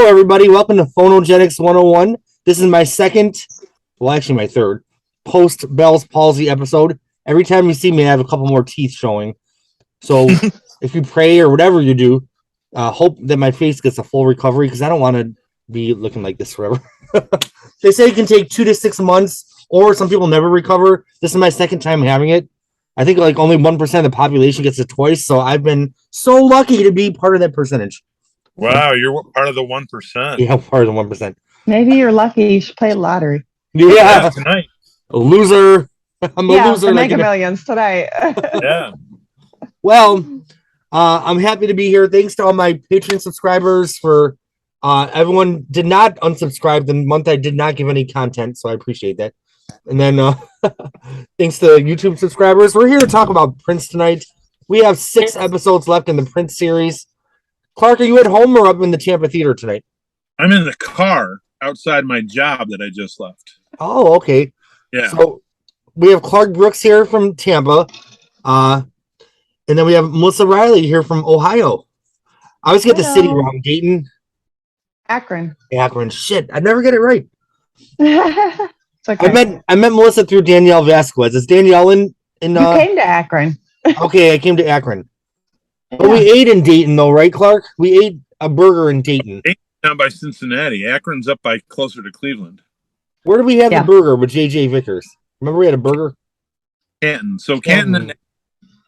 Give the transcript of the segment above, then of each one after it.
everybody. Welcome to Phonogenics 101. This is my my third post-Bell's palsy episode. Every time you see me, I have a couple more teeth showing. So if you pray or whatever you do, hope that my face gets a full recovery because I don't want to be looking like this forever. They say it can take 2 to 6 months, or some people never recover. This is my second time having it. I think like only 1% of the population gets it twice, so I've been so lucky to be part of that percentage. Wow, you're part of the 1%. Yeah, part of the 1%. Maybe you're lucky. You should play the lottery. Yeah, tonight. A loser. I'm a loser. The Mega Millions tonight. Yeah. Well, I'm happy to be here. Thanks to all my Patreon subscribers for everyone did not unsubscribe the month I did not give any content, so I appreciate that. And then thanks to YouTube subscribers, we're here to talk about Prince tonight. We have 6 episodes left in the Prince series. Clark, are you at home or up in the Tampa theater tonight? I'm in the car outside my job that I just left. Oh, okay. Yeah. So we have Clark Brooks here from Tampa. And then we have Melissa Riley here from Ohio. I always get the city wrong. Dayton? Akron. Shit, I never get it right. It's okay. I met Melissa through Danielle Vasquez. Is Danielle in You came to Akron. Okay, I came to Akron. But we ate in Dayton, though, right, Clark? We ate a burger in Dayton. Down by Cincinnati. Akron's up by closer to Cleveland. Where did we have the burger with J.J. Vickers? Remember we had a burger? Canton. So Canton and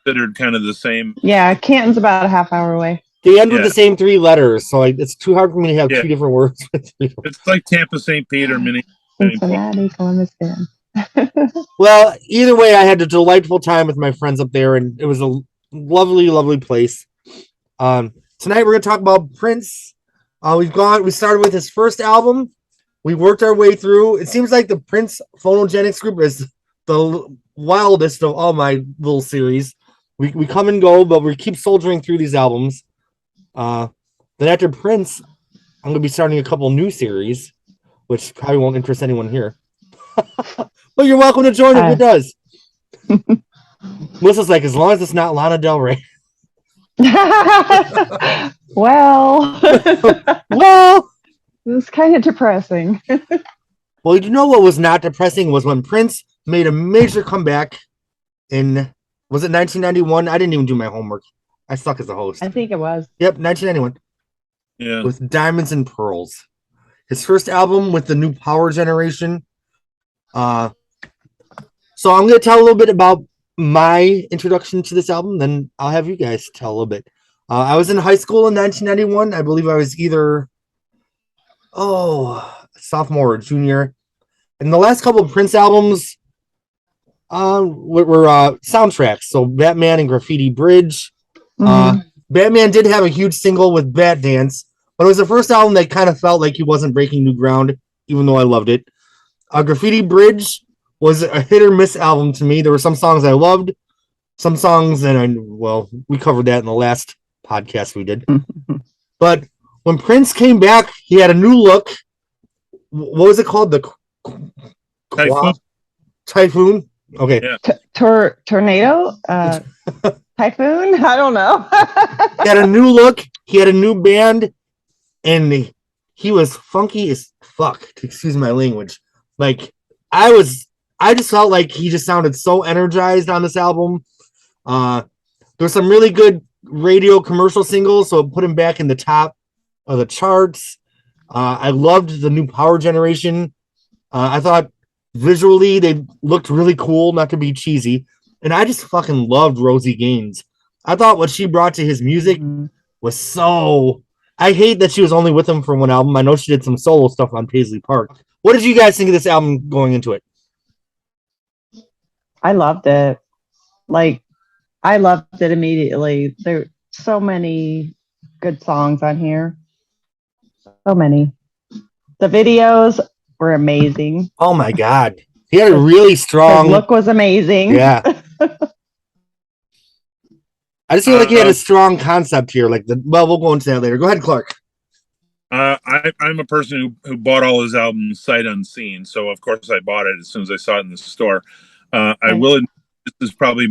considered kind of the same. Yeah, Canton's about a half hour away. They end with the same 3 letters, so it's too hard for me to have 2 different words. It's like Tampa, St. Peter, Cincinnati, Columbus. Well, either way, I had a delightful time with my friends up there, and it was a lovely, lovely place. Tonight we're going to talk about Prince. We started with his first album. We worked our way through. It seems like the Prince Phonogenics group is the wildest of all my little series. We come and go, but we keep soldiering through these albums. Then after Prince, I'm going to be starting a couple new series, which probably won't interest anyone here. But you're welcome to join if it does. Melissa's like, as long as it's not Lana Del Rey. Well, it's kind of depressing. Well, you know what was not depressing was when Prince made a major comeback in, was it 1991? I didn't even do my homework. I suck as a host. I think it was. Yep, 1991. Yeah. With Diamonds and Pearls. His first album with the new Power Generation. So I'm going to tell a little bit about my introduction to this album, then I'll have you guys tell a little bit. I was in high school in 1991. I believe I was either sophomore or junior. And the last couple of Prince albums were soundtracks. So Batman and Graffiti Bridge. Batman did have a huge single with Bat Dance, but it was the first album that kind of felt like he wasn't breaking new ground, even though I loved it. Graffiti Bridge was a hit or miss album to me. There were some songs I loved, some songs, we covered that in the last podcast we did. But when Prince came back, he had a new look. What was it called? The Typhoon? Okay. Yeah. Tornado? Typhoon? I don't know. He had a new look. He had a new band. And he was funky as fuck, excuse my language. Like, I just felt like he just sounded so energized on this album. There were some really good radio commercial singles, so it put him back in the top of the charts. I loved the new Power Generation. I thought visually they looked really cool, not to be cheesy. And I just fucking loved Rosie Gaines. I thought what she brought to his music was so... I hate that she was only with him for one album. I know she did some solo stuff on Paisley Park. What did you guys think of this album going into it? I loved it. I loved it immediately. There are so many good songs on here. So many. The videos were amazing. Oh my God. He had a really strong... His look was amazing. Yeah. I just feel like he had a strong concept here. We'll go into that later. Go ahead, Clark. I'm a person who bought all his albums sight unseen, so of course I bought it as soon as I saw it in the store. I will admit, this is probably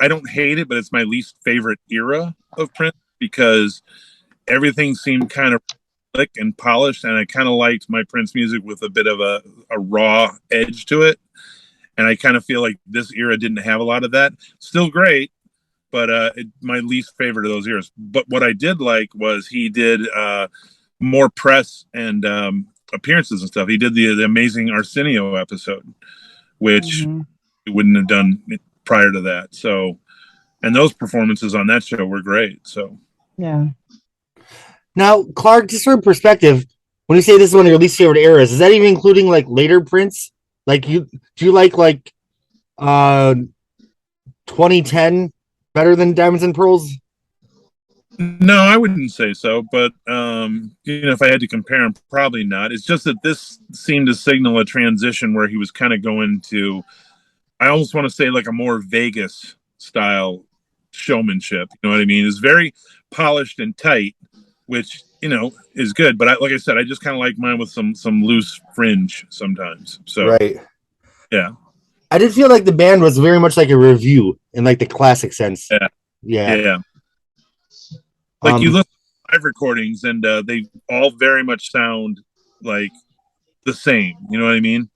I don't hate it, but it's my least favorite era of Prince because everything seemed kind of slick and polished, and I kind of liked my Prince music with a bit of a raw edge to it. And I kind of feel like this era didn't have a lot of that. Still great, but my least favorite of those eras. But what I did like was he did more press and appearances and stuff. He did the amazing Arsenio episode, which he wouldn't have done prior to that. So, and those performances on that show were great. So, yeah. Now, Clark, just from perspective, when you say this is one of your least favorite eras, is that even including like later Prince? Like, do you like 2010 better than Diamonds and Pearls? no, I wouldn't say so. But if I had to compare them, probably not. It's just that this seemed to signal a transition where he was kind of going to, I almost want to say like a more Vegas style showmanship. You know what I mean? It's very polished and tight, which is good. But like I said, I just kind of like mine with some loose fringe sometimes. So Right. Yeah. I did feel like the band was very much like a review in like the classic sense. Yeah. Like you look at live recordings and they all very much sound like the same. You know what I mean?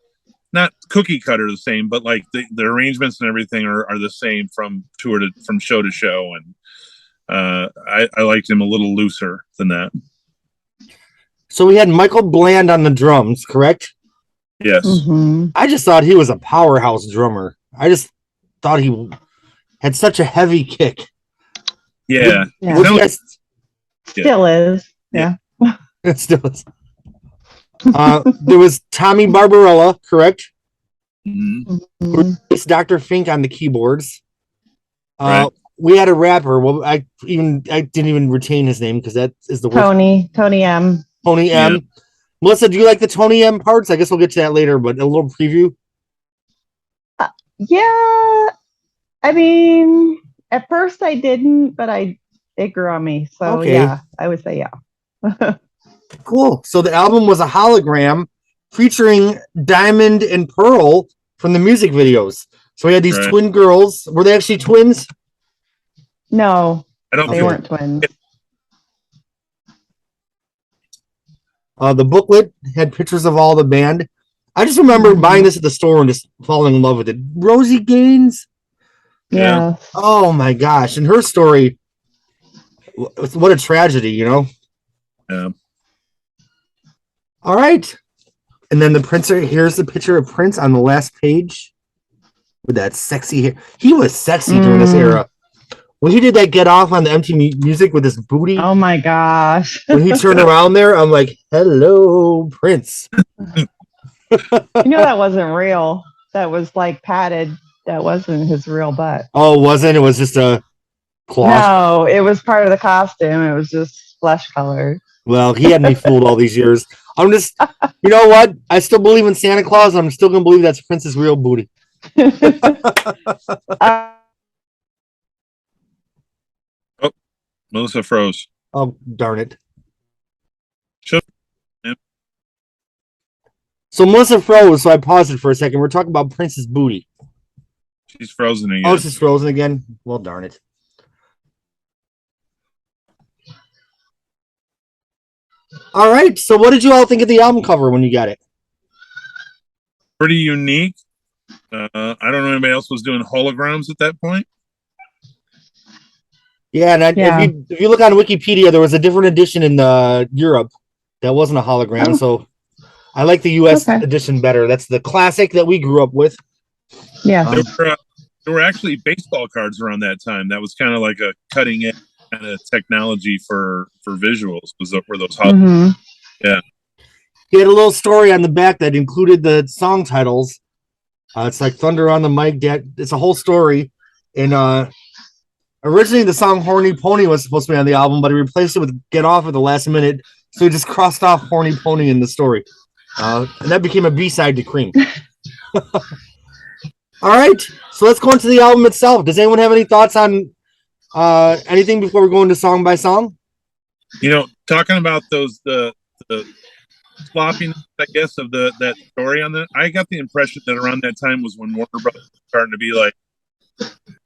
Not cookie cutter the same, but like the arrangements and everything are the same from show to show. And I liked him a little looser than that. So we had Michael Bland on the drums, correct? Yes. Mm-hmm. I just thought he was a powerhouse drummer. I just thought he had such a heavy kick. Yeah. Still is. Yeah. It still is. There was Tommy Barbarella, correct? Mm-hmm. It's Dr. Fink on the keyboards. Right. We had a rapper. Well, I didn't even retain his name because that is the word. Tony M. Tony M. Yeah. Melissa, do you like the Tony M parts? I guess we'll get to that later, but a little preview. Yeah. I mean, at first I didn't, but it grew on me. So Okay. yeah, I would say yeah. Cool. So the album was a hologram featuring Diamond and Pearl from the music videos. So we had these twin girls. Were they actually twins? No, I don't. They weren't twins. The booklet had pictures of all the band. I just remember buying this at the store and just falling in love with it. Rosie Gaines. Yeah. Oh my gosh. And her story, what a tragedy, Yeah. All right. And then here's the picture of Prince on the last page with that sexy hair. He was sexy during this era. When he did that Get Off on the MTV Music with his booty. Oh my gosh. When he turned around there, I'm like, hello, Prince. That wasn't real. That was like padded. That wasn't his real butt. Oh, it wasn't? It was just a cloth? No, it was part of the costume. It was just flesh color. Well, he had me fooled all these years. I'm just, you know what? I still believe in Santa Claus. I'm still going to believe that's Prince's real booty. Melissa froze. Oh, darn it. Sure. So Melissa froze, so I paused it for a second. We're talking about Prince's booty. She's frozen again. Oh, she's frozen again? Well, darn it. All right. So what did you all think of the album cover when you got it? Pretty unique. I don't know if anybody else was doing holograms at that point. Yeah, and if you look on Wikipedia, there was a different edition in Europe that wasn't a hologram. So I like the U.S. edition better. That's the classic that we grew up with. Yeah. There were actually baseball cards around that time. That was kind of like a cutting edge kind of technology for visuals. Were those holograms? Yeah. He had a little story on the back that included the song titles. It's like Thunder on the Mic. It's a whole story. And originally the song Horny Pony was supposed to be on the album, but he replaced it with Get Off at the last minute. So he just crossed off Horny Pony in the story. And that became a B-side to Cream. All right. So let's go into the album itself. Does anyone have any thoughts on anything before we go into song by song? Talking about the sloppiness, I guess, of that story on that. I got the impression that around that time was when Warner Brothers was starting to be like,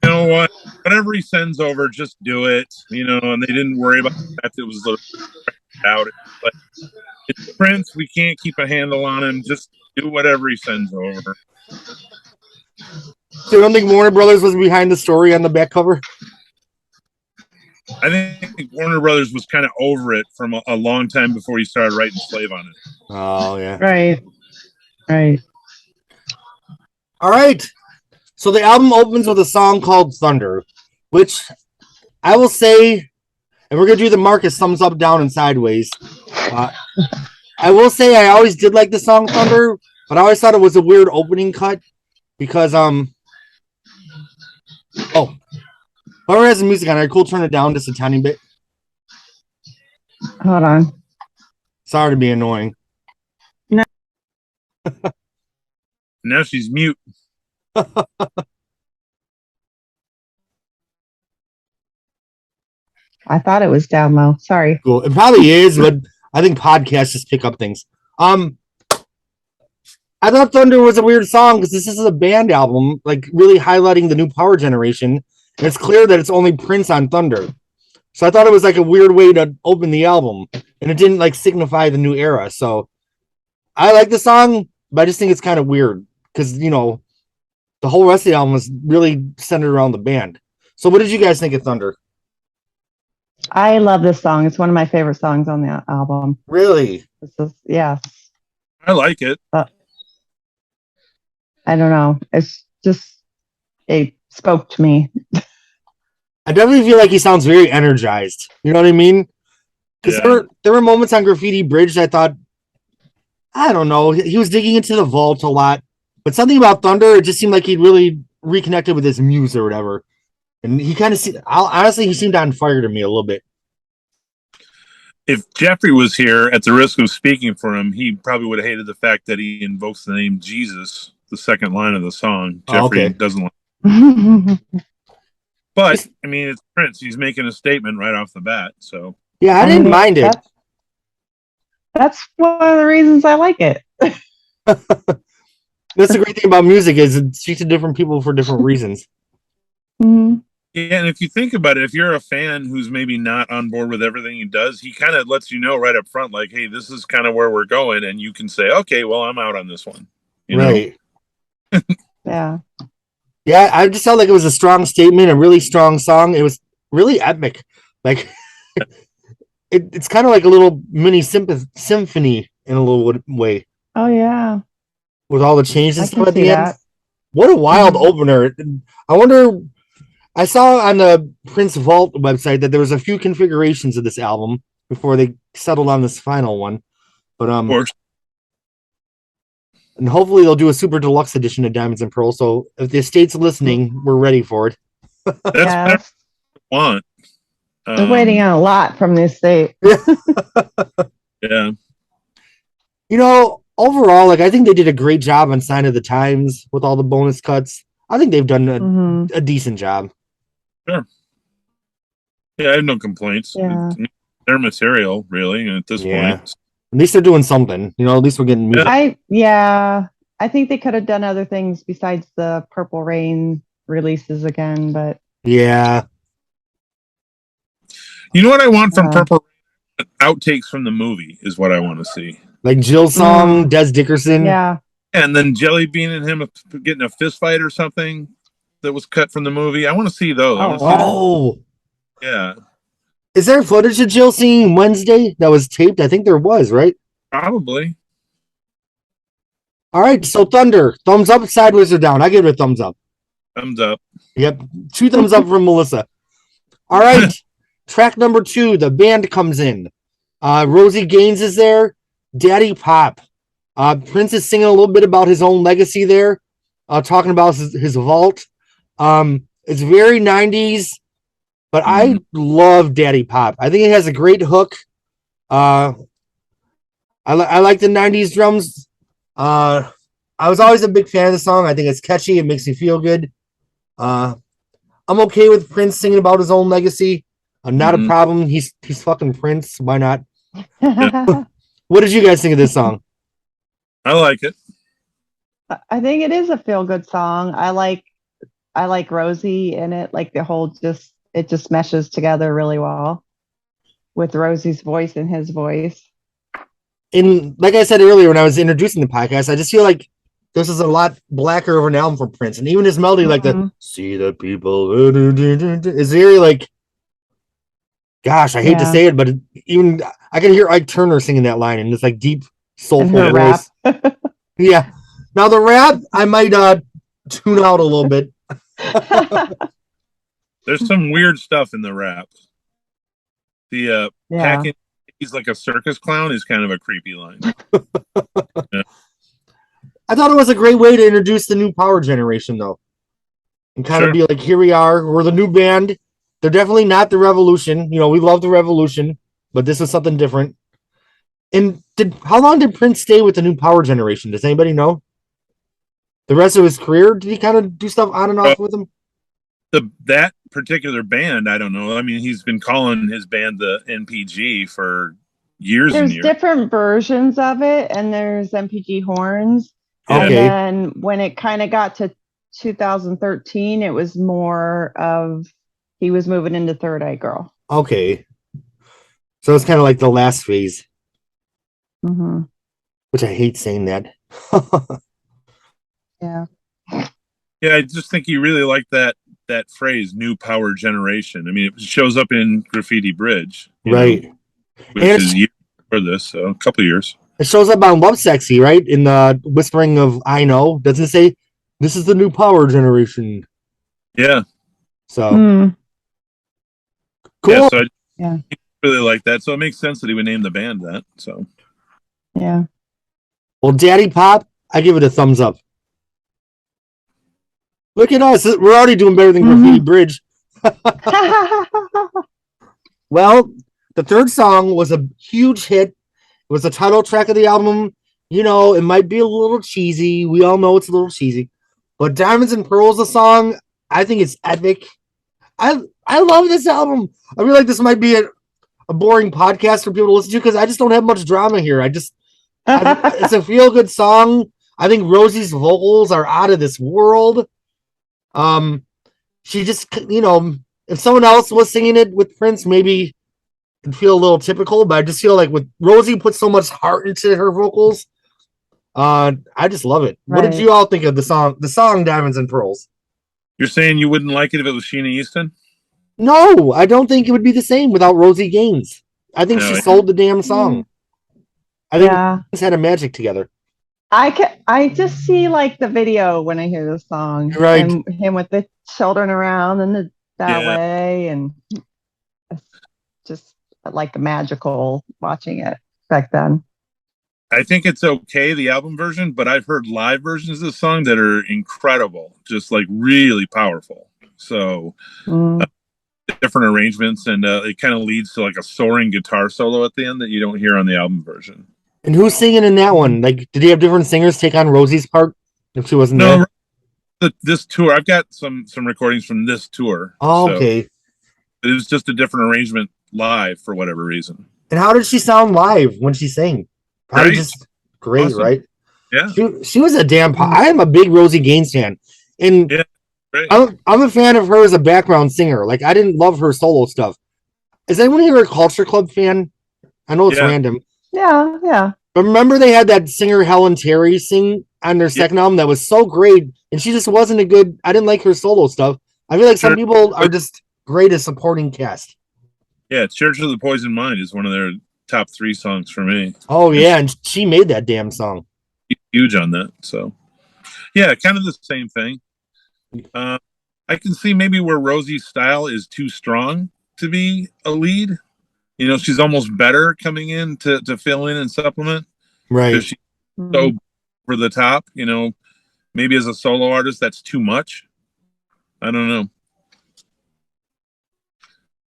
You know what? Whatever he sends over, just do it. And they didn't worry about the fact that it was a little out. But it's Prince. We can't keep a handle on him. Just do whatever he sends over. So you don't think Warner Brothers was behind the story on the back cover? I think Warner Brothers was kind of over it from a long time before he started writing Slave on it. Oh, yeah. Right. All right. So the album opens with a song called Thunder, which I will say, and we're going to do the Marcus thumbs up, down, and sideways. I will say I always did like the song Thunder, but I always thought it was a weird opening cut because, whoever has the music on, are you cool? Turn it down just a tiny bit. Hold on. Sorry to be annoying. No. Now she's mute. I thought it was down low. Sorry. Cool. It probably is, but I think podcasts just pick up things. I thought Thunder was a weird song because this is a band album, like really highlighting the new power generation. And it's clear that it's only Prince on Thunder. So I thought it was like a weird way to open the album, and it didn't like signify the new era. So I like the song, but I just think it's kind of weird because, the whole rest of the album was really centered around the band. So what did you guys think of Thunder? I love this song. It's one of my favorite songs on the album. Really? Yeah. I like it. I don't know. It's just, it spoke to me. I definitely feel like he sounds very energized. You know what I mean? Because there were moments on Graffiti Bridge that I thought, I don't know, he was digging into the vault a lot. But something about Thunder, it just seemed like he'd really reconnected with his muse or whatever. And he kind of honestly, he seemed on fire to me a little bit. If Jeffrey was here, at the risk of speaking for him, he probably would have hated the fact that he invokes the name Jesus, the second line of the song. Jeffrey doesn't like it. But, I mean, it's Prince. He's making a statement right off the bat. So yeah, I didn't mind it. That's one of the reasons I like it. That's the great thing about music is it speaks to different people for different reasons. Mm-hmm. Yeah, and if you think about it, if you're a fan who's maybe not on board with everything he does, he kind of lets you know right up front, like, hey, this is kind of where we're going, and you can say, okay, well, I'm out on this one. Right. Yeah. Yeah, I just felt like it was a strong statement, a really strong song. It was really epic. Like, it's kind of like a little mini symphony in a little way. Oh, yeah. With all the changes at the end. That. What a wild opener. I wonder, I saw on the Prince Vault website that there was a few configurations of this album before they settled on this final one. But Of course. And hopefully they'll do a super deluxe edition of Diamonds and Pearls. So if the estate's listening, we're ready for it. That's what I want. They're waiting on a lot from the estate. Yeah. Overall, like I think they did a great job on Sign of the Times with all the bonus cuts. I think they've done a decent job. Sure. Yeah, I have no complaints. Yeah. Their material, really, at this point. At least they're doing something. At least we're getting music. I think they could have done other things besides the Purple Rain releases again, but yeah. You know what I want from Purple Rain? Outtakes from the movie is what I want to see. Like Jill's song, Des Dickerson. Yeah. And then Jelly Bean and him getting a fist fight or something that was cut from the movie. I want to see those. Yeah. Is there footage of Jill singing Wednesday that was taped? I think there was, right? Probably. All right, so Thunder, thumbs up, sideways, or down? I give it a thumbs up. Thumbs up. Yep, 2 thumbs up from Melissa. All right, track number 2, the band comes in. Rosie Gaines is there. Daddy Pop. Prince is singing a little bit about his own legacy there, talking about his vault. It's very 90s, but I love Daddy Pop. I think it has a great hook. I like the 90s drums. I was always a big fan of the song. I think it's catchy. It makes me feel good. I'm okay with Prince singing about his own legacy. Not a problem. He's fucking Prince. Why not? What did you guys think of this song? I like it. I think it is a feel-good song. I I like Rosie in it. Like the whole it just meshes together really well with Rosie's voice and his voice. And like I said earlier when I was introducing the podcast, I just feel like this is a lot blacker of an album for Prince. And even his melody, like the see the people is very like, gosh, I hate to say it, but even I can hear Ike Turner singing that line and it's like deep, soulful voice. Yeah. Now the rap, I might tune out a little bit. There's some weird stuff in the rap. The packing, he's like a circus clown is kind of a creepy line. Yeah. I thought it was a great way to introduce the new power generation, though. And kind of be like, here we are. We're the new band. They're definitely not the Revolution. You know, we love the Revolution, but this is something different. And how long did Prince stay with the new power generation? Does anybody know? The rest of his career, did he kind of do stuff on and off with them? That particular band, I don't know. I mean, he's been calling his band the NPG for years and years. There's different versions of it, and there's NPG horns. Okay. And then when it kind of got to 2013, it was more of he was moving into Third Eye Girl. Okay. So it's kind of like the last phase. Mm-hmm. Which I hate saying that. Yeah. Yeah, I just think he really liked that phrase, new power generation. I mean, it shows up in Graffiti Bridge. Right. Which is years for this, so a couple of years. It shows up on Love Sexy, right? In the whispering of I Know. Doesn't it say, this is the new power generation? Yeah. So. Cool. Yeah, so I really like that. So it makes sense that he would name the band that. So. Yeah. Well, Daddy Pop, I give it a thumbs up. Look at us. We're already doing better than Graffiti Bridge. Well, the third song was a huge hit. It was the title track of the album. You know, it might be a little cheesy. We all know it's a little cheesy. But Diamonds and Pearls, the song, I think it's epic. I love this album. I feel like this might be a boring podcast for people to listen to because I just don't have much drama here. it's a feel-good song. I think Rosie's vocals are out of this world. She just, you know, if someone else was singing it with Prince, maybe it'd feel a little typical, but I just feel like with Rosie put so much heart into her vocals. I just love it. Right. What did you all think of the song Diamonds and Pearls? You're saying you wouldn't like it if it was Sheena Easton? No, I don't think it would be the same without Rosie Gaines. I think she sold the damn song. I think Prince had a magic together. I just see like the video when I hear the song, right? And him with the children around and that way, and it's just like magical watching it back then. I think it's okay, the album version, but I've heard live versions of the song that are incredible, just like really powerful. So different arrangements, and it kind of leads to like a soaring guitar solo at the end that you don't hear on the album version. And who's singing in that one? Like, did he have different singers take on Rosie's part if she wasn't there? This tour, I've got some recordings from this tour. Oh, okay. So it was just a different arrangement live for whatever reason. And how did she sound live when she sang? Probably just great, awesome. Right? Yeah. She was a damn. I am a big Rosie Gaines fan, and I'm a fan of her as a background singer. Like, I didn't love her solo stuff. Is anyone here a Culture Club fan? I know it's random. Yeah. But remember they had that singer Helen Terry sing on their second album that was so great, and she just wasn't a good. I didn't like her solo stuff. I feel like some people are just great as supporting cast. Yeah, Church of the Poison Mind is one of their top 3 songs for me. Oh yeah, and she made that damn song. Huge on that. So yeah, kind of the same thing. I can see maybe where Rosie's style is too strong to be a lead. You know, she's almost better coming in to fill in and supplement. Right. She's so over the top, you know, maybe as a solo artist, that's too much. I don't know.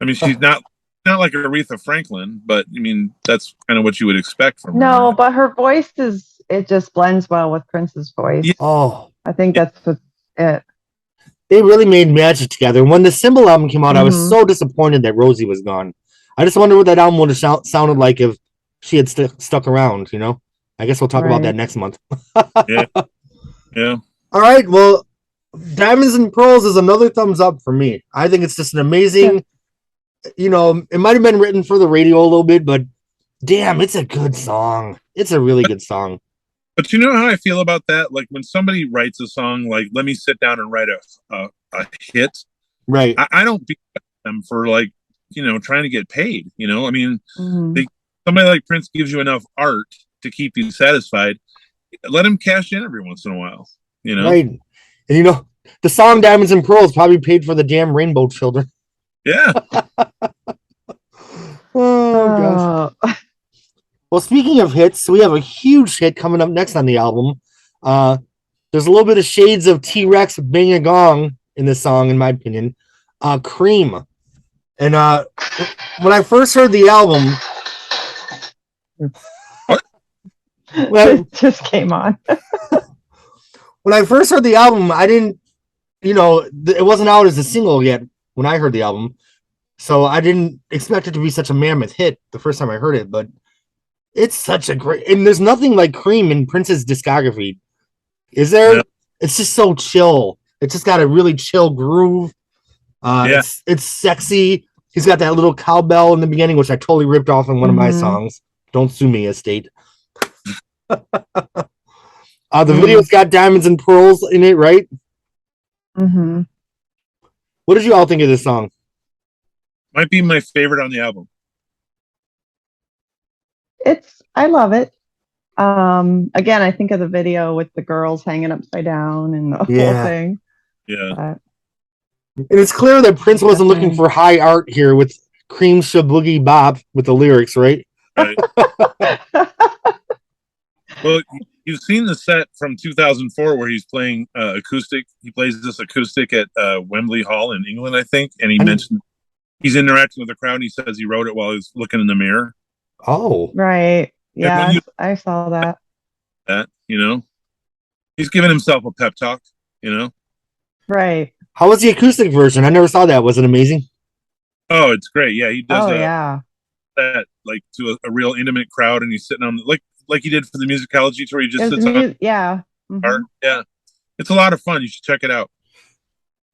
I mean, she's not like Aretha Franklin, but I mean, that's kind of what you would expect from her. No, but her voice it just blends well with Prince's voice. Yeah. Oh, I think that's it. They really made magic together. When the Symbol album came out, I was so disappointed that Rosie was gone. I just wonder what that album would have sounded like if she had stuck around, you know? I guess we'll talk about that next month. Yeah. All right. Well, Diamonds and Pearls is another thumbs up for me. I think it's just an amazing, it might have been written for the radio a little bit, but damn, it's a good song. It's a really good song. But you know how I feel about that? Like when somebody writes a song, like let me sit down and write a hit. Right. I don't beat them for like, trying to get paid. I mean, Mhm. somebody like Prince gives you enough art to keep you satisfied. Let him cash in every once in a while. Right. And the song Diamonds and Pearls probably paid for the damn Rainbow Children. Yeah. Oh, gosh. Oh. Well, speaking of hits, we have a huge hit coming up next on the album. There's a little bit of shades of T-Rex Bang a Gong in this song, in my opinion. Cream. And when I first heard the album, It just came on. when I first heard the album, I didn't, it wasn't out as a single yet when I heard the album. So I didn't expect it to be such a mammoth hit the first time I heard it, but it's such a great, and there's nothing like Cream in Prince's discography. Is there? Yeah. It's just so chill. It's just got a really chill groove. Yeah. It's sexy. He's got that little cowbell in the beginning, which I totally ripped off in one of my songs. Don't sue me, Estate. The video's got Diamonds and Pearls in it, right? Mm-hmm. What did you all think of this song? Might be my favorite on the album. I love it. Again, I think of the video with the girls hanging upside down and the whole thing. Yeah. And it's clear that Prince wasn't looking for high art here with Cream Shaboogie Bop with the lyrics, right? Right. Well, you've seen the set from 2004 where he's playing acoustic. He plays this acoustic at Wembley Hall in England, I think. And he mentioned he's interacting with the crowd. And he says he wrote it while he was looking in the mirror. Oh. Right. Yeah, I saw that. He's giving himself a pep talk, Right. How was the acoustic version? I never saw that. Was it amazing? Oh, it's great. Yeah, he does that like to a real intimate crowd, and he's sitting on like he did for the musicology tour. He just sits on. Yeah. Mm-hmm. Yeah, it's a lot of fun. You should check it out.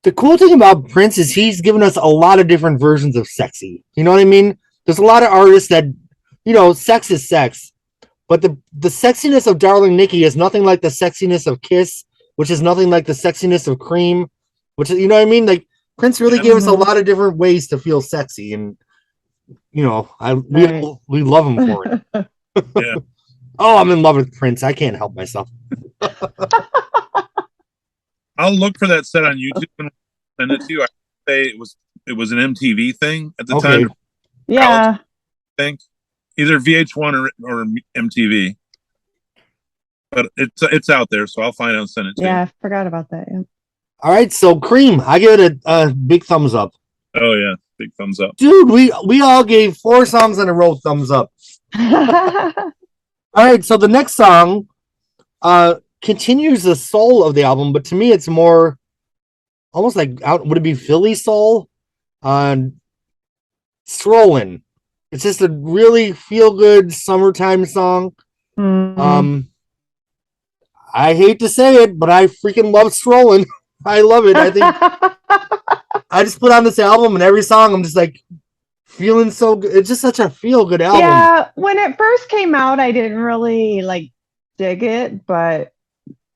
The cool thing about Prince is he's given us a lot of different versions of sexy. You know what I mean? There's a lot of artists that, sex is sex. But the sexiness of Darling Nikki is nothing like the sexiness of Kiss, which is nothing like the sexiness of Cream, which is, you know what I mean? Like Prince really gave us a lot of different ways to feel sexy, and we love him for it. Yeah. Oh, I'm in love with Prince. I can't help myself. I'll look for that set on YouTube and send it to you. I say it was an MTV thing at the time. Yeah. I think either VH1 or MTV, but it's out there, so I'll find out and send it to you. Yeah, I forgot about that. Yeah. All right, so Cream, I give it a big thumbs up. Oh yeah, big thumbs up, dude. We all gave 4 songs in a row thumbs up. All right, so the next song continues the soul of the album, but to me it's more almost like would it be Philly soul? Strolling. It's just a really feel-good summertime song. Mm-hmm. I hate to say it, but I freaking love Strolling. I love it. I think I just put on this album, and every song I'm just like feeling so good. It's just such a feel-good album. Yeah, when it first came out, I didn't really dig it, but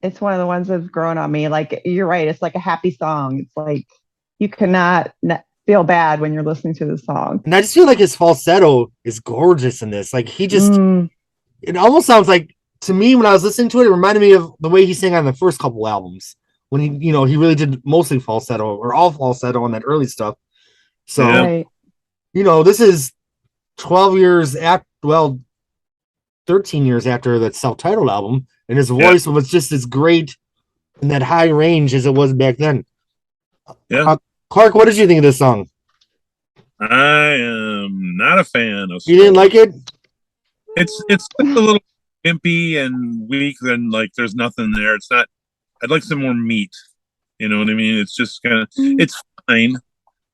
it's one of the ones that's grown on me. Like, you're right, it's like a happy song. It's like you cannot feel bad when you're listening to the song. And I just feel like his falsetto is gorgeous in this. Like he just, it almost sounds like, to me, when I was listening to it, it reminded me of the way he sang on the first couple albums when he really did mostly falsetto or all falsetto on that early stuff. So, right. This is 12 years after, 13 years after that self-titled album, and his voice was just as great in that high range as it was back then. Yeah. Clark, what did you think of this song? I am not a fan of. You didn't like it? It's a little wimpy and weak, and there's nothing there. It's not. I'd like some more meat. You know what I mean? It's just kind of. It's fine.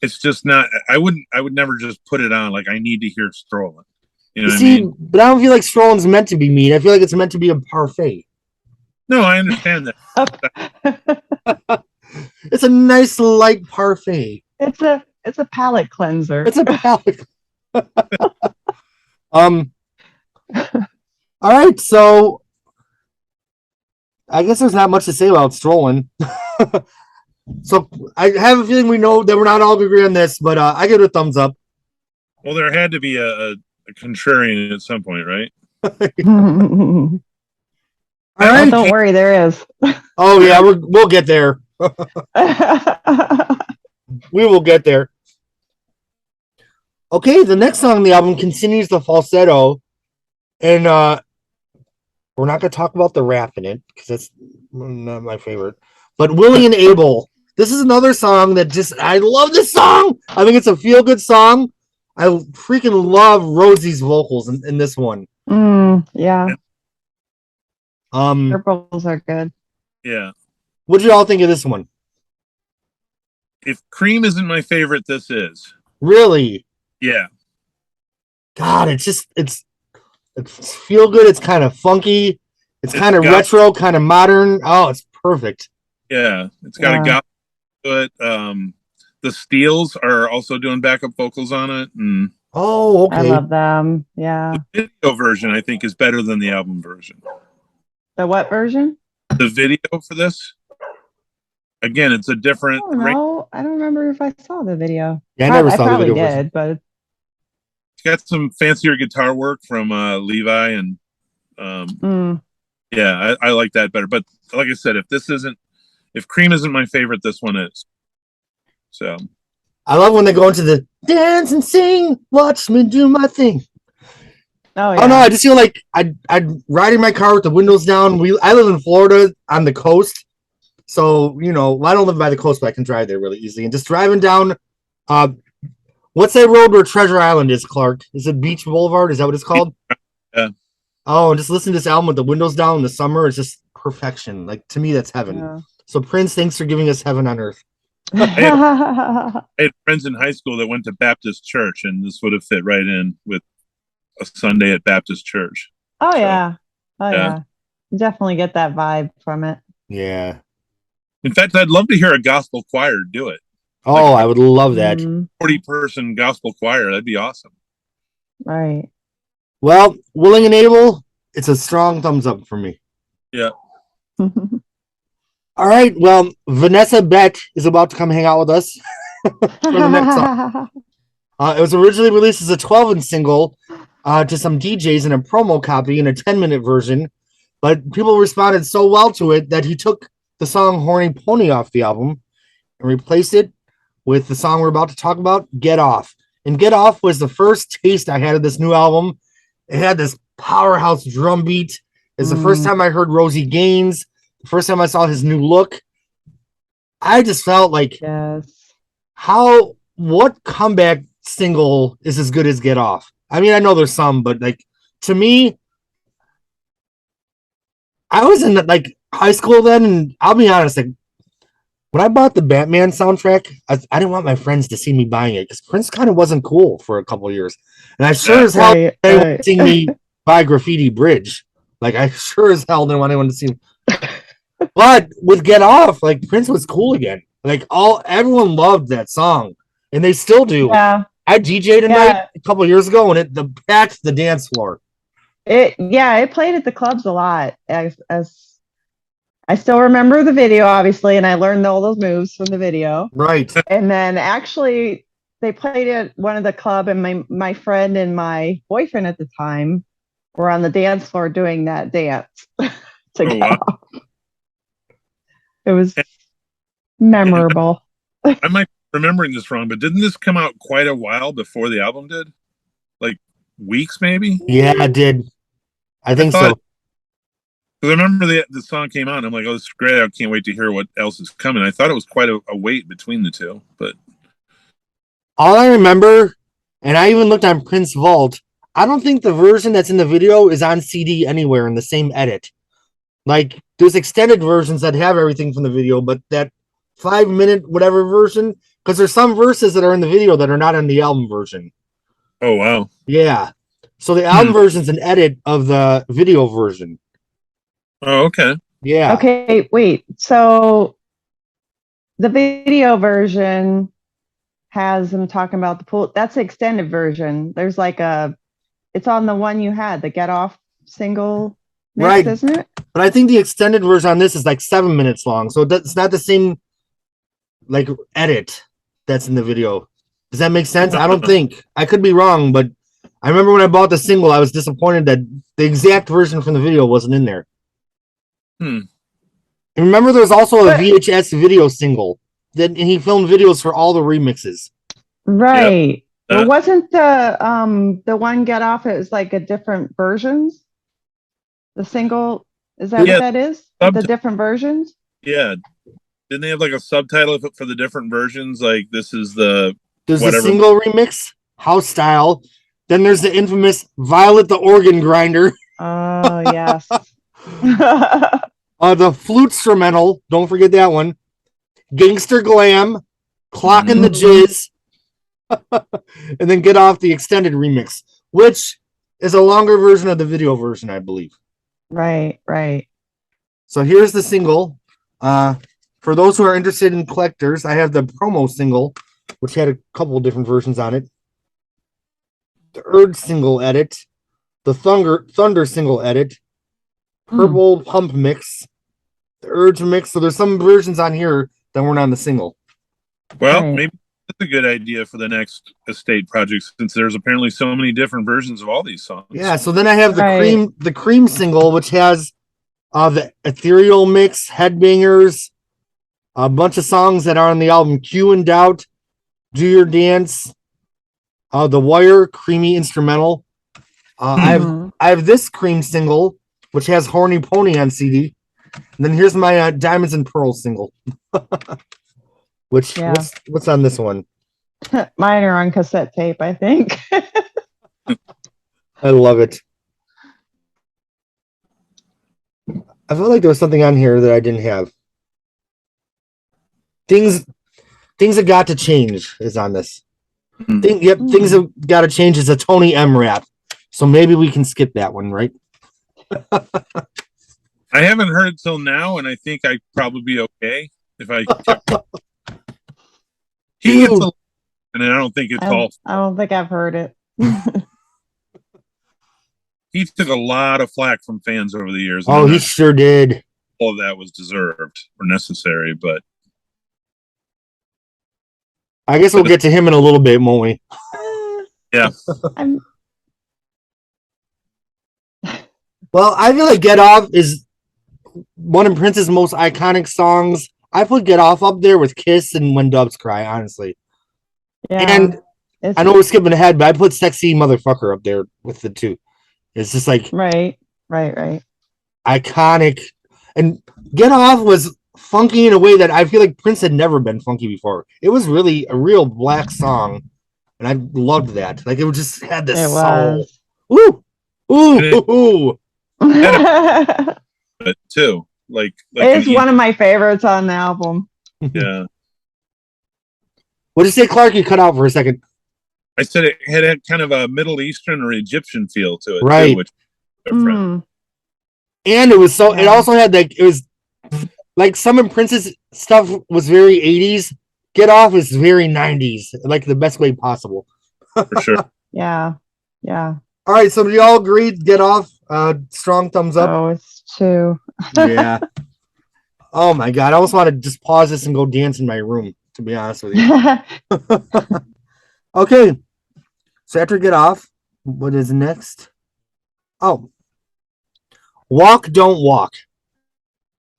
It's just not. I would never just put it on. I need to hear Strolling. You know what I mean? But I don't feel like Strolling's meant to be meat. I feel like it's meant to be a parfait. No, I understand that. It's a nice light parfait. It's a palate cleanser. It's a palate. All right, so I guess there's not much to say about Strolling. So I have a feeling we know that we're not all agree on this, but I give it a thumbs up. Well, there had to be a contrarian at some point, right? Oh, All right. don't worry, there is. Oh yeah, we'll get there. We will get there. Okay, the next song on the album continues the falsetto, and we're not going to talk about the rap in it because that's not my favorite. But Willing and Able. This is another song that I love this song. I think it's a feel-good song. I freaking love Rosie's vocals in this one. Yeah. Her Um, vocals are good. Yeah. what do you all think of this one? If Cream isn't my favorite, this is. Really? Yeah. God, it's feel good. It's kind of funky. It's kind of retro, kind of modern. Oh, it's perfect. Yeah. It's got a gospel to it. The Steels are also doing backup vocals on it. And Oh, okay. I love them. Yeah. the video version, I think, is better than the album version. The what version? The video for this, again, it's a different. Oh no, I don't remember if I saw the video. Yeah, I never saw the probably video version. did, but It's got some fancier guitar work from Levi, and yeah, I like that better. But like I said, if Cream isn't my favorite, this one is. So I love when they go into the dance and sing, watch me do my thing. oh yeah. Oh no, I just feel like I'd ride in my car with the windows down. I live in Florida on the coast, so I don't live by the coast, but I can drive there really easily. And just driving down, what's that road where Treasure Island is, Clark? Is it Beach Boulevard? Is that what it's called? Yeah. Oh, and just listen to this album with the windows down in the summer. It's just perfection. Like, to me, that's heaven. Yeah. So Prince, thanks for giving us heaven on earth. I had friends in high school that went to Baptist church, and this would have fit right in with a Sunday at Baptist church. Oh So, yeah. Oh yeah. yeah. You definitely get that vibe from it. Yeah. In fact, I'd love to hear a gospel choir do it. Oh, I would love that. 40-person gospel choir. That'd be awesome. Right. Well, Willing and Able, it's a strong thumbs up for me. Yeah. All right. Well, Vanessa Bett is about to come hang out with us for the next song. It was originally released as a 12-inch single to some DJs in a promo copy in a 10-minute version, but people responded so well to it that he took the song Horny Pony off the album and replaced it with the song we're about to talk about, Get Off. And Get Off was the first taste I had of this new album. It had this powerhouse drum beat. It's the first time I heard Rosie Gaines. The first time I saw his new look. I just felt like, yes. what comeback single is as good as Get Off? I mean, I know there's some, but like, to me, I was in like high school then, and I'll be honest, like, when I bought the Batman soundtrack, I didn't want my friends to see me buying it because Prince kind of wasn't cool for a couple of years. And I sure as hell didn't want to see me buy Graffiti Bridge. Like, I sure as hell didn't want anyone to see me. But with Get Off, like, Prince was cool again. Like, everyone loved that song, and they still do. Yeah. I DJ'd a night a couple of years ago, and it packed the dance floor. It played at the clubs a lot. As I still remember the video, obviously, and I learned all those moves from the video. Right. And then actually, they played at one of the club, and my friend and my boyfriend at the time were on the dance floor doing that dance. Wow. It was memorable. I might be remembering this wrong, but didn't this come out quite a while before the album did? Like weeks, maybe? Yeah, I did. I think so. Because I remember the song came out, and I'm like, oh, this is great. I can't wait to hear what else is coming. I thought it was quite a wait between the two, but all I remember, and I even looked on Prince Vault, I don't think the version that's in the video is on CD anywhere in the same edit. Like, there's extended versions that have everything from the video, but that 5-minute whatever version, because there's some verses that are in the video that are not in the album version. Oh, wow. Yeah. So the album version's an edit of the video version. Oh, okay. Yeah. Okay, wait. So the video version has them talking about the pool. That's the extended version. There's like it's on the one you had, the Get Off single mix, Right. isn't it? But I think the extended version on this is like 7 minutes long, so it's not the same like edit that's in the video. Does that make sense? I don't think. I could be wrong, but I remember when I bought the single, I was disappointed that the exact version from the video wasn't in there. And remember, there's also a VHS video single and he filmed videos for all the remixes. Right. Yep. Well, wasn't the one Get Off? It was like a different versions. The single, is that what that is? The different versions. Yeah. Didn't they have like a subtitle for the different versions? Like this is there's the single remix, house style. Then there's the infamous Violet the Organ Grinder. Oh yes. The flute instrumental, don't forget that one. Gangster Glam, Clockin' the Jizz, and then Get Off, the extended remix, which is a longer version of the video version, I believe. Right. So here's the single. For those who are interested in collectors, I have the promo single, which had a couple of different versions on it. The Urge single edit, the Thunder single edit, Purple Pump mix, the Urge mix. So there's some versions on here that weren't on the single. Well, maybe that's a good idea for the next estate project, since there's apparently so many different versions of all these songs. Yeah. So then I have the Cream single, which has the Ethereal mix, Headbangers, a bunch of songs that are on the album Q and Doubt, Do Your Dance, The Wire, Creamy Instrumental. I have this Cream single, which has Horny Pony on CD. And then here's my Diamonds and Pearls single. Which, what's on this one? Mine are on cassette tape, I think. I love it. I felt like there was something on here that I didn't have. Things That Got to Change is on this. Things That Got to Change is a Tony M rap. So maybe we can skip that one, right? I haven't heard it till now, and I think I'd probably be okay if I kept he gets a, and I don't think it's all. I don't think I've heard it. He took a lot of flack from fans over the years. Oh, he sure did. All of that was deserved or necessary, but I guess we'll get to him in a little bit, won't we? Yeah. Well, I feel like Get Off is one of Prince's most iconic songs. I put Get Off up there with Kiss and When Doves Cry, honestly. Yeah, and I know we're skipping ahead, but I put Sexy Motherfucker up there with the two. It's just like right. Iconic. And Get Off was funky in a way that I feel like Prince had never been funky before. It was really a real black song, and I loved that. Like it just had this soul. Woo! Ooh! But too, like it's one of my favorites on the album. Yeah. What did you say, Clark? You cut out for a second. I said it had kind of a Middle Eastern or Egyptian feel to it, right? Too, which is different. And it was so. It also had like it was like some of Prince's stuff was very 80s. Get Off is very 90s, like the best way possible. For sure. Yeah. All right, so do you all agree? Get Off. Strong thumbs up. Oh, it's 2. Yeah. Oh my god, I almost want to just pause this and go dance in my room, to be honest with you. Okay. So after Get Off, what is next? Oh. Walk, Don't Walk.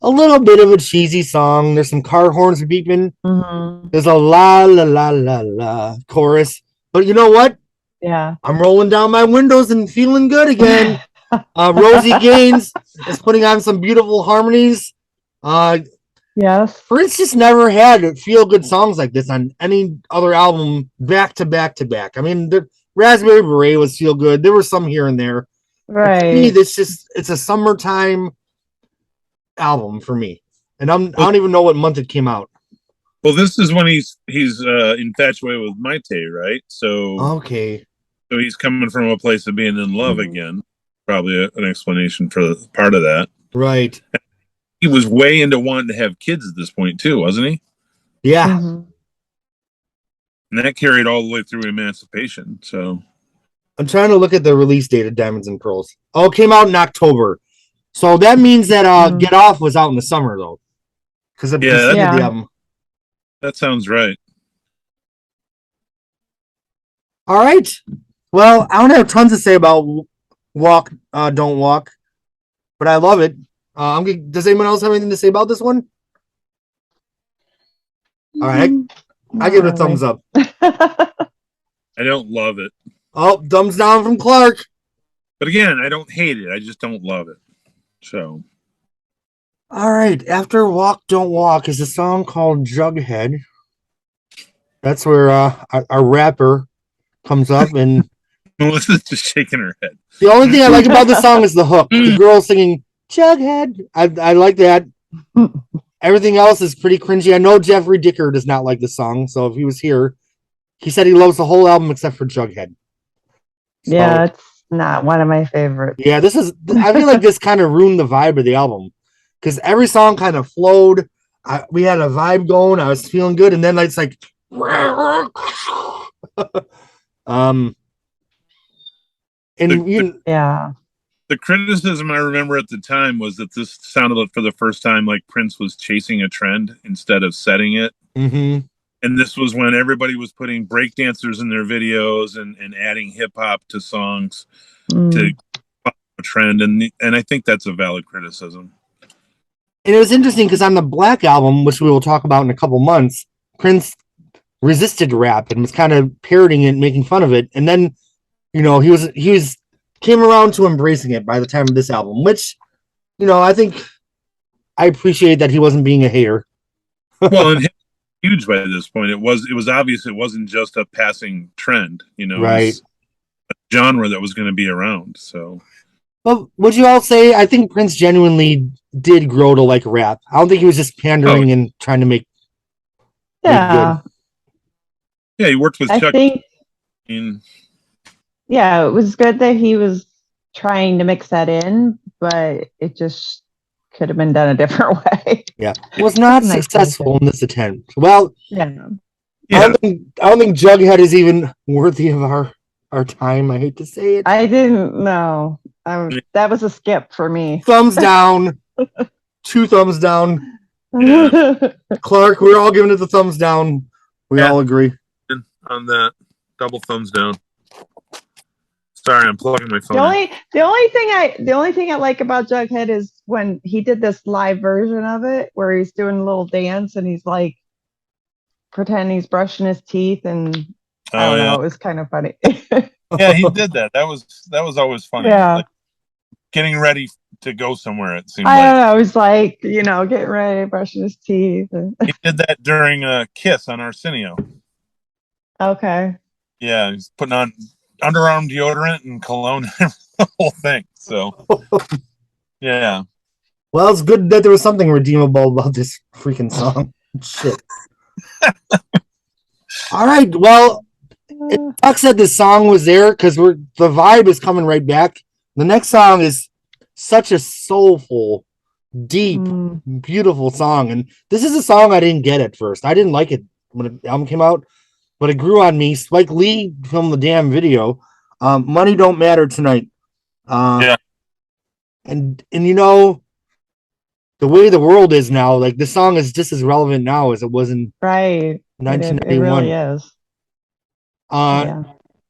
A little bit of a cheesy song. There's some car horns beeping. There's a la la la la la chorus. But you know what? Yeah. I'm rolling down my windows and feeling good again. Rosie Gaines is putting on some beautiful harmonies. Yes. Prince just never had feel-good songs like this on any other album back to back to back. I mean, the Raspberry Beret was feel-good. There were some here and there. Right. For me, it's a summertime album for me. And I don't even know what month it came out. Well, this is when he's infatuated with Maite, right? So okay. So he's coming from a place of being in love again. Probably an explanation for part of that. Right. He was way into wanting to have kids at this point too, wasn't he? Yeah. Mhm. And that carried all the way through Emancipation. So I'm trying to look at the release date of Diamonds and Pearls. Oh, it came out in October. So that means that Get Off was out in the summer, though. Because it preceded the album. that sounds right. All right. Well, I don't have tons to say about Walk, Don't Walk, but I love it. Does anyone else have anything to say about this one? All right. I give it a thumbs up. I don't love it. Oh, thumbs down from Clark. But again, I don't hate it. I just don't love it. So. All right. After Walk, Don't Walk is a song called Jughead. That's where our rapper comes up, and Melissa's just shaking her head. The only thing I like about the song is the hook. The girl singing Jughead. I like that. Everything else is pretty cringy. I know Jeffrey Dicker does not like the song, so if he was here, he said he loves the whole album except for Jughead. So, yeah, it's not one of my favorites. Yeah, I feel like this kind of ruined the vibe of the album because every song kind of flowed. We had a vibe going. I was feeling good, and then it's like, The criticism I remember at the time was that this sounded for the first time like Prince was chasing a trend instead of setting it. Mm-hmm. And this was when everybody was putting breakdancers in their videos and adding hip hop to songs to follow a trend. And I think that's a valid criticism. And it was interesting because on the Black album, which we will talk about in a couple months, Prince resisted rap and was kind of parroting it and making fun of it. And then, he was came around to embracing it by the time of this album, which, I think I appreciate that he wasn't being a hater. Well, and huge by this point. It was obvious it wasn't just a passing trend, right? It was a genre that was going to be around. So, well, would you all say I think Prince genuinely did grow to like rap? I don't think he was just pandering and trying to make good. Yeah, he worked with Chuck. Yeah, it was good that he was trying to mix that in, but it just could have been done a different way. Yeah, was not successful in this attempt. Well, yeah. I don't think Jughead is even worthy of our time. I hate to say it. I didn't know. That was a skip for me. Thumbs down. 2 thumbs down. Clark, we're all giving it the thumbs down. We all agree on that. Double thumbs down. Sorry, I'm plugging my phone. The only thing I like about Jughead is when he did this live version of it where he's doing a little dance and he's like pretending he's brushing his teeth and I don't know, it was kind of funny. Yeah, he did that. That was always funny. Yeah. Like getting ready to go somewhere, it seemed I don't know, it was like, getting ready, brushing his teeth. He did that during Kiss on Arsenio. Okay. Yeah, he's putting on underarm deodorant and cologne, the whole thing. So, yeah. Well, it's good that there was something redeemable about this freaking song. Shit. All right. Well, it sucks that this song was there because the vibe is coming right back. The next song is such a soulful, deep, beautiful song, and this is a song I didn't get at first. I didn't like it when the album came out. But it grew on me. Spike Lee filmed the damn video. Money Don't Matter Tonight. And the way the world is now, like this song is just as relevant now as it was in 1991. It really is.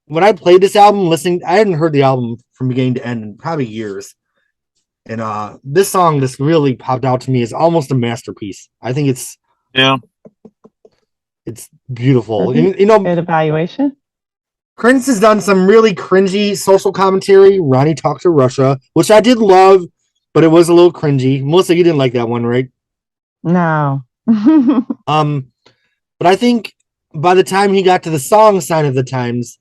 When I played this album, I hadn't heard the album from beginning to end in probably years. And this song just really popped out to me as almost a masterpiece. I think it's beautiful. Good evaluation. Prince has done some really cringy social commentary. Ronnie Talked to Russia, which I did love, but it was a little cringy. Melissa, you didn't like that one, right? No. But I think by the time he got to the song Sign of the Times,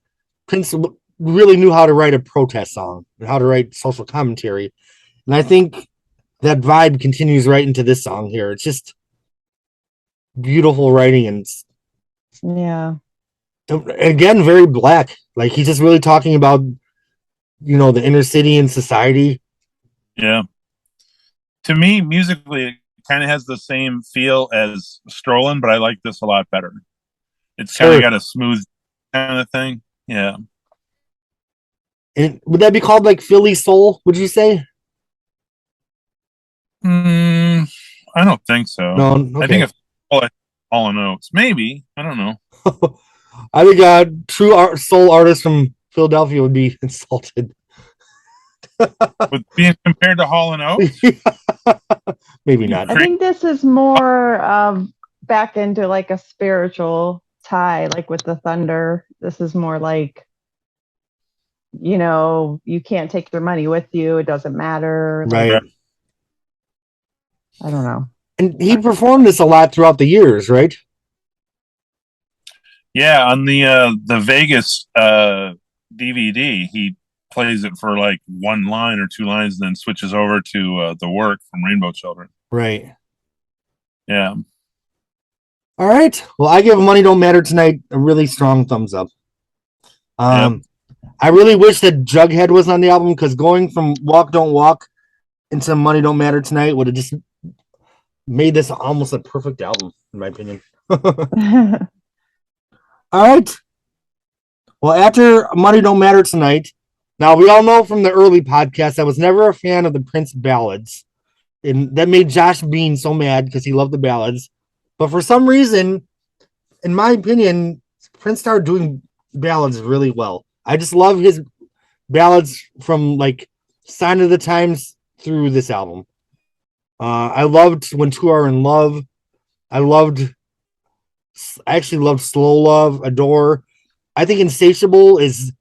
Prince really knew how to write a protest song and how to write social commentary. And I think that vibe continues right into this song here. It's just beautiful writing and again, very Black. Like he's just really talking about, the inner city and society. Yeah. To me, musically, it kind of has the same feel as Strolling, but I like this a lot better. It's kind of got a smooth kind of thing. Yeah. And would that be called like Philly soul? Would you say? I don't think so. No. Okay. I think it's all in notes. Maybe. I don't know. I think a true soul artist from Philadelphia would be insulted. With being compared to Hall and Oates? Maybe not. I think this is more back into like a spiritual tie, like with the thunder. This is more like, you can't take your money with you. It doesn't matter. Right. Like, I don't know. And he performed this a lot throughout the years, right? Yeah, on the Vegas DVD, he plays it for like one line or two lines, and then switches over to The Work from Rainbow Children. Right. Yeah. All right. Well, I give Money Don't Matter Tonight a really strong thumbs up. I really wish that Jughead was on the album, because going from Walk Don't Walk into Money Don't Matter Tonight would have just made this almost a perfect album, in my opinion. All right. Well, after Money Don't Matter Tonight, now we all know from the early podcast I was never a fan of the Prince ballads. And that made Josh Bean so mad because he loved the ballads. But for some reason, in my opinion, Prince started doing ballads really well. I just love his ballads from like Sign of the Times through this album. I loved When Two Are in Love. I actually loved Slow Love, Adore. I think Insatiable is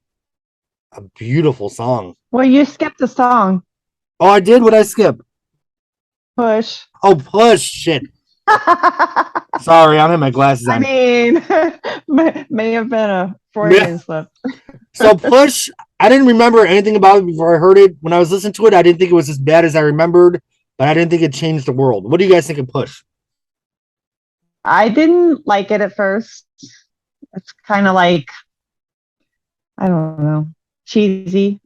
a beautiful song. Well, you skipped a song. Oh, I did? What did I skip? Push. Oh, Push. Shit. Sorry, I'm in my glasses on. I mean, may have been a Freudian slip. So Push, I didn't remember anything about it before I heard it. When I was listening to it, I didn't think it was as bad as I remembered, but I didn't think it changed the world. What do you guys think of Push? I didn't like it at first. It's kind of like, I don't know, cheesy.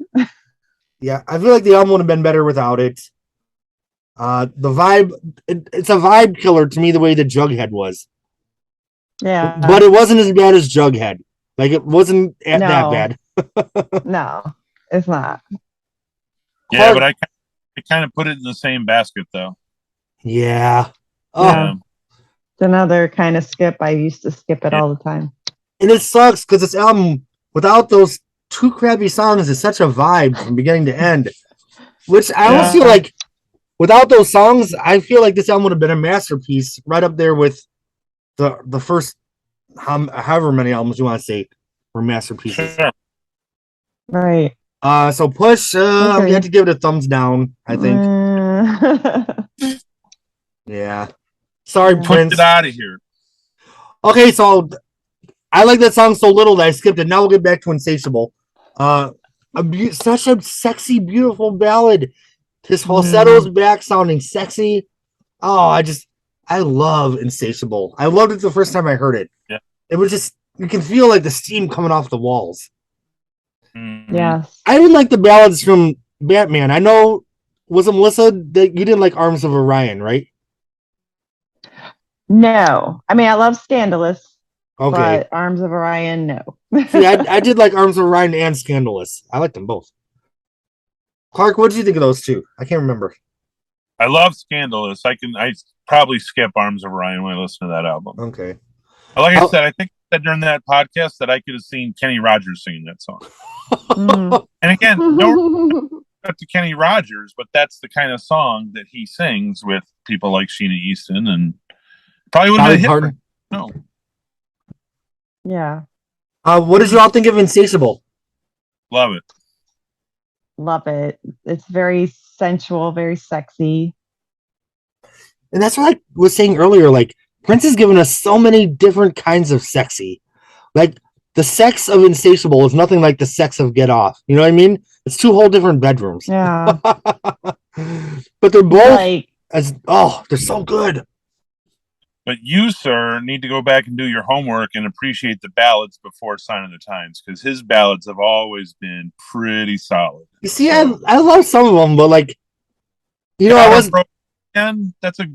Yeah, I feel like the album would have been better without it. The vibe, it's a vibe killer to me, the way that Jughead was. Yeah. But it wasn't as bad as Jughead. Like, it wasn't that bad. No, it's not. Yeah, but I kind of put it in the same basket, though. Yeah. Oh. Yeah. It's another kind of skip. I used to skip it all the time. And it sucks because this album, without those two crappy songs, is such a vibe from beginning to end. Which I almost feel like, without those songs, I feel like this album would have been a masterpiece, right up there with the first however many albums you want to say were masterpieces. Right. So Push, we have to give it a thumbs down, I think. Yeah. Sorry, Prince. Get out of here. Okay, so I like that song so little that I skipped it. Now we'll get back to Insatiable. Such a sexy, beautiful ballad. His falsetto's back sounding sexy. Oh, I love Insatiable. I loved it the first time I heard it. Yeah. It was just, you can feel like the steam coming off the walls. Mm-hmm. Yes. I didn't like the ballads from Batman. I know, was it Melissa that you didn't like Arms of Orion, right? No. I mean, I love Scandalous. Okay. But Arms of Orion, no. See, I did like Arms of Orion and Scandalous. I liked them both. Clark, what did you think of those two? I can't remember. I love Scandalous. I probably skip Arms of Orion when I listen to that album. Okay. Like I said, I think I said during that podcast that I could have seen Kenny Rogers singing that song. And again, no respect to Kenny Rogers, but that's the kind of song that he sings with people like Sheena Easton, and probably would have been a hit. No. Yeah. What did you all think of Insatiable? Love it. Love it. It's very sensual, very sexy. And that's what I was saying earlier. Like, Prince has given us so many different kinds of sexy. Like, the sex of Insatiable is nothing like the sex of Get Off. You know what I mean? It's two whole different bedrooms. Yeah. But they're both they're so good. But you, sir, need to go back and do your homework and appreciate the ballads before Sign of the Times, because his ballads have always been pretty solid. You see, I love some of them, but like, I was. And that's a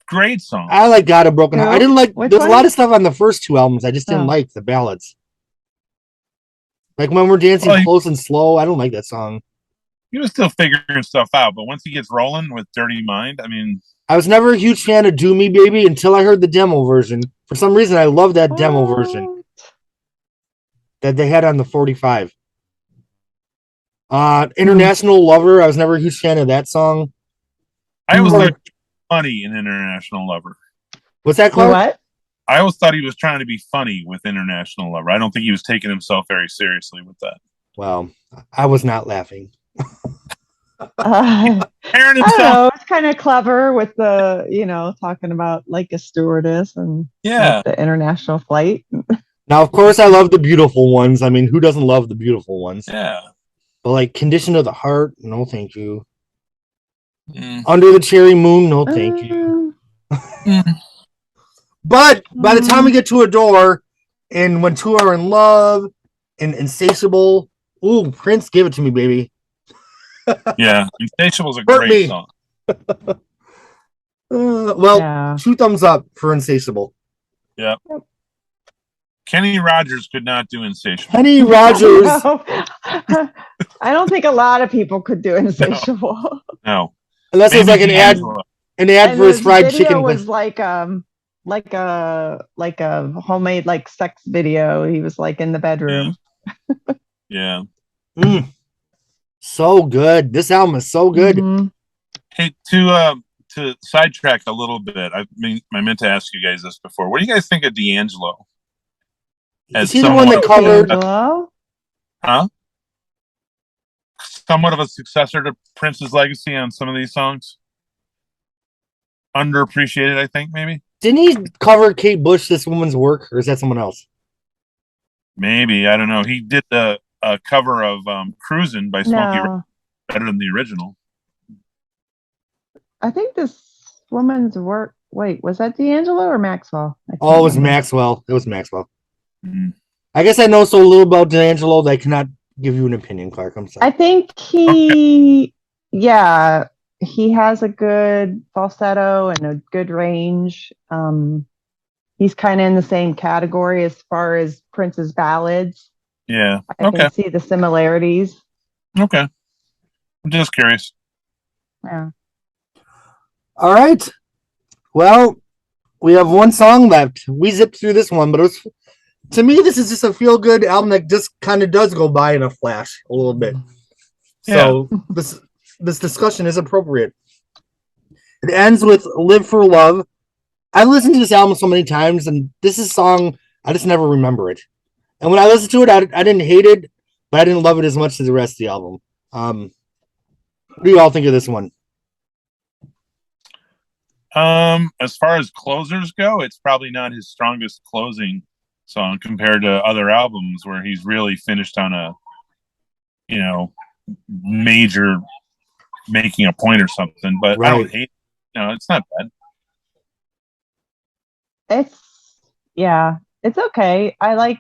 Great song. I like God of Broken Heart. I didn't like. Which There's one? a lot of stuff on the first two albums. I just didn't like the ballads. Like when we're dancing close and slow. I don't like that song. He was still figuring stuff out, but once he gets rolling with Dirty Mind, I mean, I was never a huge fan of Do Me Baby until I heard the demo version. For some reason, I love that demo version that they had on the 45. International Lover. I was never a huge fan of that song. I always thought funny in International Lover. What's that, Clark? What? I always thought he was trying to be funny with International Lover. I don't think he was taking himself very seriously with that. Well, I was not laughing. I don't know. It's kind of clever with the, talking about like a stewardess and the international flight. Now, of course, I love the beautiful ones. I mean, who doesn't love the beautiful ones? Yeah. But like Condition of the Heart, no, thank you. Under the Cherry Moon, no, thank you. But by the time we get to Adore, and When Two Are in Love, and Insatiable, ooh, Prince, give it to me, baby. Yeah, Insatiable's a great song. 2 thumbs up for Insatiable. Yep. Kenny Rogers could not do Insatiable. Kenny Rogers. I don't think a lot of people could do Insatiable. No. Unless it's like an ad for his fried chicken. It was like a homemade like sex video. He was like in the bedroom. Yeah. So good. This album is so good. Mm-hmm. Hey, to sidetrack a little bit, I meant to ask you guys this before. What do you guys think of D'Angelo? Is he the one that covered? Huh? Somewhat of a successor to Prince's legacy on some of these songs. Underappreciated, I think, maybe. Didn't he cover Kate Bush, This Woman's Work, or is that someone else? Maybe, I don't know. He did the cover of Cruisin' by Smokey Robinson, better than the original. I think This Woman's Work. Wait, was that D'Angelo or Maxwell? It was Maxwell. It was Maxwell. Mm-hmm. I guess I know so little about D'Angelo that I cannot give you an opinion, Clark. I'm sorry. I think he has a good falsetto and a good range. He's kind of in the same category as far as Prince's ballads. Yeah. I can see the similarities. Okay. I'm just curious. Yeah. All right. Well, we have one song left. We zipped through this one, but to me, this is just a feel-good album that just kind of does go by in a flash a little bit. So this discussion is appropriate. It ends with Live for Love. I've listened to this album so many times, and this is a song, I just never remember it. And when I listened to it, I didn't hate it, but I didn't love it as much as the rest of the album. What do you all think of this one? As far as closers go, it's probably not his strongest closing song compared to other albums where he's really finished on a, major making a point or something. But I don't hate it. No, it's not bad. It's okay. I like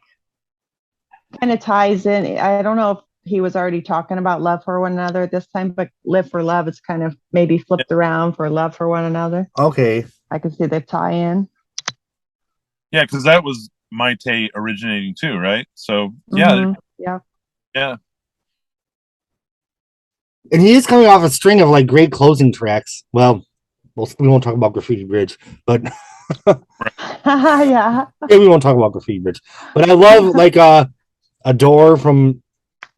kind of ties in. I don't know if he was already talking about love for one another at this time, but Live for Love is kind of maybe flipped around for love for one another. Okay. I can see the tie-in. Yeah, because that was Maite originating too, right? So Yeah. And he is coming off a string of like great closing tracks. Well, we won't talk about Graffiti Bridge, but yeah, we won't talk about Graffiti Bridge. But I love like Adore from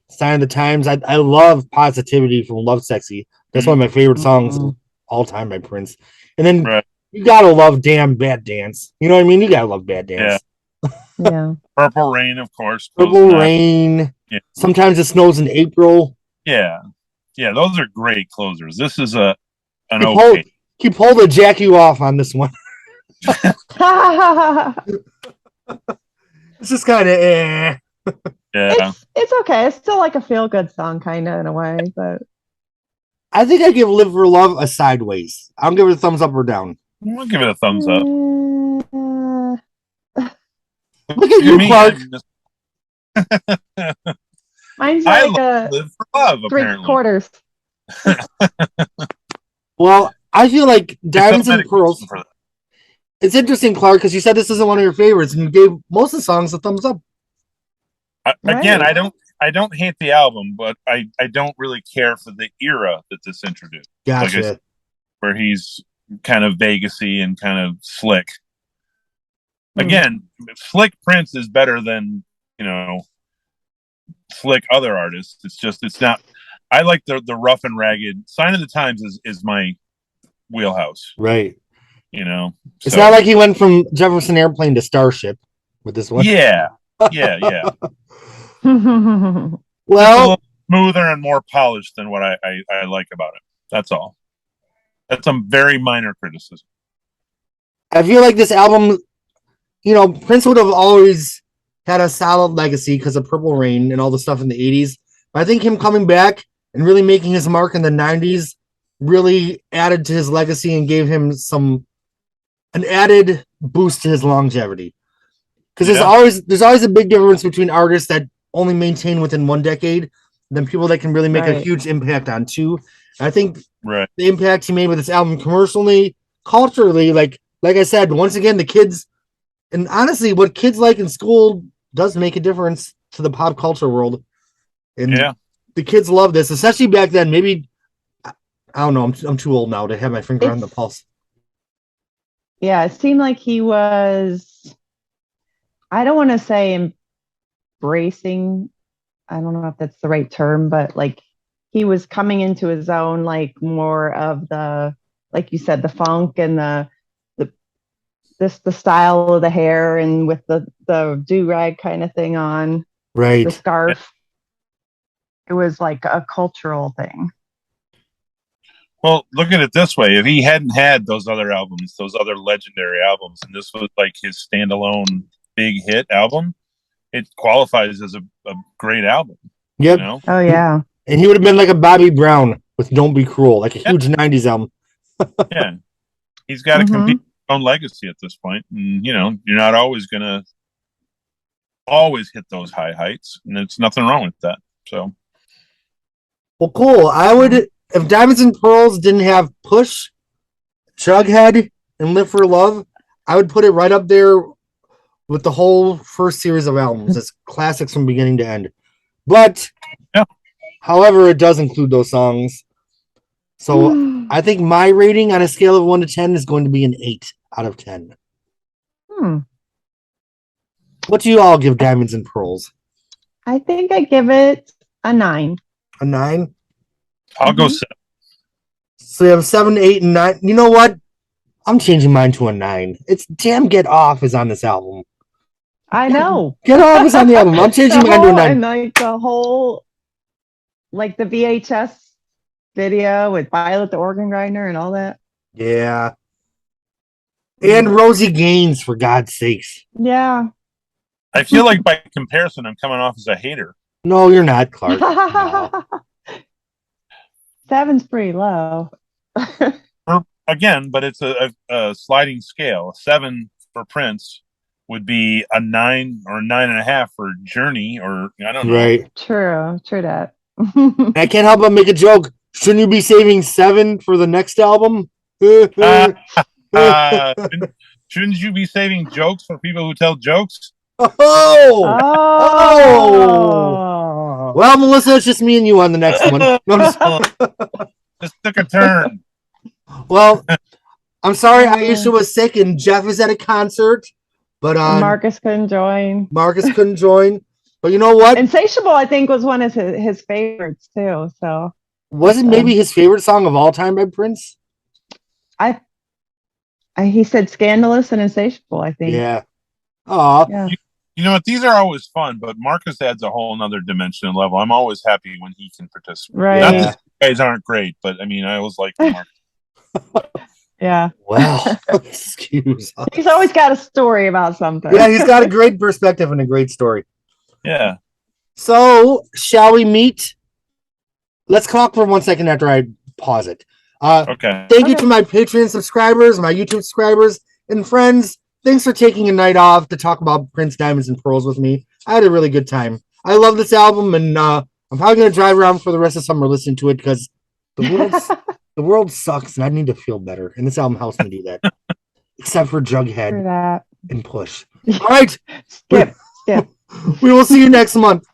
Sign of the Times. I love Positivity from Love Sexy. That's one of my favorite songs of all time by Prince. And then you gotta love Damn Bad Dance. You know what I mean? You gotta love Bad Dance. Yeah. Purple Rain, of course. Purple Rain. Yeah. Sometimes It Snows in April. Yeah. Yeah, those are great closers. This is an keep hold of Jack You Off on this one. It's just kind of Yeah. It's okay. It's still like a feel-good song kind of in a way, but I think I give Live for Love a sideways. I'll give it a thumbs up or down. I'll give it a thumbs up. Look at you, Clark. Mine's like a Live for Love, 3/4. Well, I feel like Diamonds and Pearls. It's interesting, Clark, because you said this isn't one of your favorites, and you gave most of the songs a thumbs up. Again, Right. I don't hate the album, but I don't really care for the era that this introduced. Like I Gotcha. said, where he's kind of Vegas-y and kind of slick. Again, slick Prince is better than, slick other artists. It's not. I like the rough and ragged. Sign of the Times is my wheelhouse. Right. It's So, not like he went from Jefferson Airplane to Starship with this one. yeah. Mm. It's a Well, little smoother and more polished than what I like about it. That's all. That's a very minor criticism. I feel like this album, Prince would have always had a solid legacy because of Purple Rain and all the stuff in the 80s. But I think him coming back and really making his mark in the 90s really added to his legacy and gave him an added boost to his longevity. Because there's always a big difference between artists that only maintain within one decade than people that can really make a huge impact on two. And I think the impact he made with this album commercially, culturally, like I said, once again, the kids, and honestly, what kids like in school does make a difference to the pop culture world. And the kids love this, especially back then. Maybe, I don't know, I'm too old now to have my finger on the pulse. Yeah, it seemed like he was, I don't want to say embracing, I don't know if that's the right term, but like he was coming into his own, like more of the, like you said, the funk and the style of the hair and with the do-rag kind of thing on, right? The scarf. It was like a cultural thing. Well, look at it this way. If he hadn't had those other albums, those other legendary albums, and this was like his standalone big hit album, it qualifies as a great album. Yep. Oh, yeah. And he would have been like a Bobby Brown with Don't Be Cruel, like a huge 90s album. Yeah. He's got to compete with his own legacy at this point. And, you're not always going to always hit those high heights. And there's nothing wrong with that. So. Well, cool. I would, if Diamonds and Pearls didn't have Push, Jughead, and Live for Love, I would put it right up there with the whole first series of albums. It's classics from beginning to end. But, however, it does include those songs. So I think my rating on a scale of 1 to 10 is going to be an 8 out of 10. What do you all give Diamonds and Pearls? I think I give it a 9. A 9? I'll go 7. So you have 7, 8, and 9. You know what? I'm changing mine to a 9. It's Damn Get Off is on this album. I know. Get Off is on the album. I'm changing mine to a 9. And like the whole, like the VHS video with Violet the organ grinder and all that. Yeah. And Rosie Gaines, for God's sakes. Yeah. I feel like by comparison, I'm coming off as a hater. No, you're not, Clark. No. 7's pretty low. Well, again, but it's a sliding scale. A 7 for Prince would be a 9 or 9.5 for Journey, or I don't know. Right. True that. I can't help but make a joke. Shouldn't you be saving 7 for the next album? Shouldn't you be saving jokes for people who tell jokes? Oh! Well, Melissa, it's just me and you on the next one. No, Just took a turn. Well, I'm sorry Aisha was sick and Jeff is at a concert, but Marcus couldn't join. But you know what? Insatiable, I think, was one of his favorites too. So was it maybe his favorite song of all time by Prince? He said Scandalous and Insatiable, I think. Yeah. Oh. Yeah. You know what? These are always fun, but Marcus adds a whole nother dimension and level. I'm always happy when he can participate. Right. Not that you guys aren't great, but I mean, I always like Marcus. Yeah. Well, excuse us. He's always got a story about something. Yeah, he's got a great perspective and a great story. Yeah. So, shall we meet? Let's talk for 1 second after I pause it. Okay. Thank you to my Patreon subscribers, my YouTube subscribers, and friends. Thanks for taking a night off to talk about Prince Diamonds and Pearls with me. I had a really good time. I love this album, and I'm probably going to drive around for the rest of summer listening to it because the world sucks, and I need to feel better. And this album helps me do that. except for For Jughead that. and Push. All right, Skip. we will see you next month.